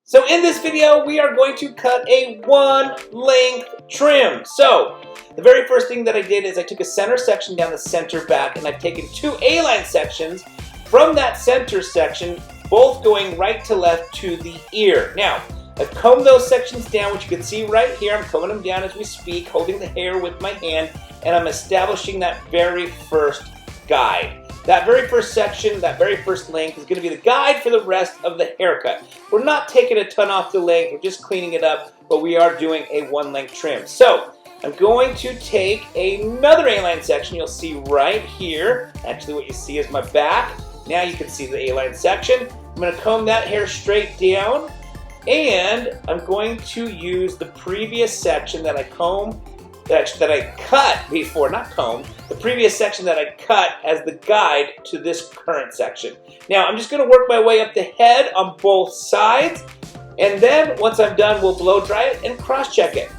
So in this video, we are going to cut a one length trim. So the very first thing that I did is I took a center section down the center back, and I've taken two A-line sections from that center section, both going right to left to the ear. Now, I've combed those sections down, which you can see right here. I'm combing them down as we speak, holding the hair with my hand, and I'm establishing that very first guide. That very first section, that very first length is going to be the guide for the rest of the haircut. We're not taking a ton off the length, we're just cleaning it up, but we are doing a one length trim. So I'm going to take another A-line section. You'll see right here, actually what you see is my back. Now you can see the A-line section. I'm going to comb that hair straight down, and I'm going to use the previous section that I combed, that I cut before, not combed, the previous section that I cut as the guide to this current section. Now I'm just going to work my way up the head on both sides, and then once I'm done, we'll blow dry it and cross check it.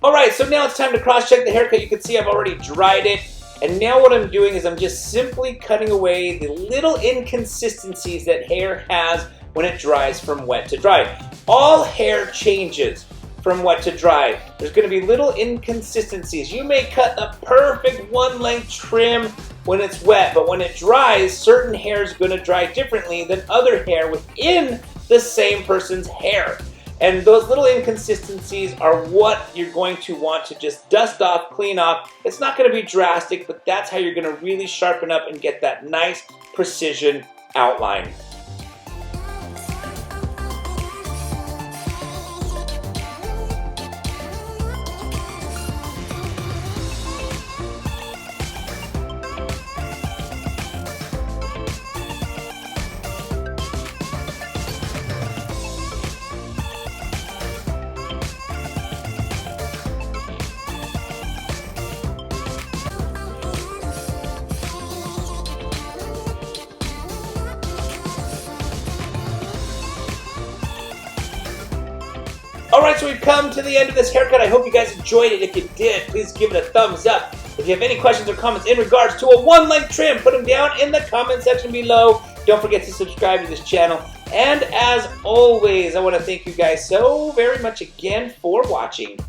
Alright, so now it's time to cross-check the haircut. You can see I've already dried it. And now what I'm doing is I'm just simply cutting away the little inconsistencies that hair has when it dries from wet to dry. All hair changes from wet to dry. There's going to be little inconsistencies. You may cut the perfect one-length trim when it's wet, but when it dries, certain hair is going to dry differently than other hair within the same person's hair. And those little inconsistencies are what you're going to want to just dust off, clean off. It's not going to be drastic, but that's how you're going to really sharpen up and get that nice precision outline. Alright, so we've come to the end of this haircut. I hope you guys enjoyed it. If you did, please give it a thumbs up. If you have any questions or comments in regards to a one-length trim, put them down in the comment section below. Don't forget to subscribe to this channel. And as always, I want to thank you guys so very much again for watching.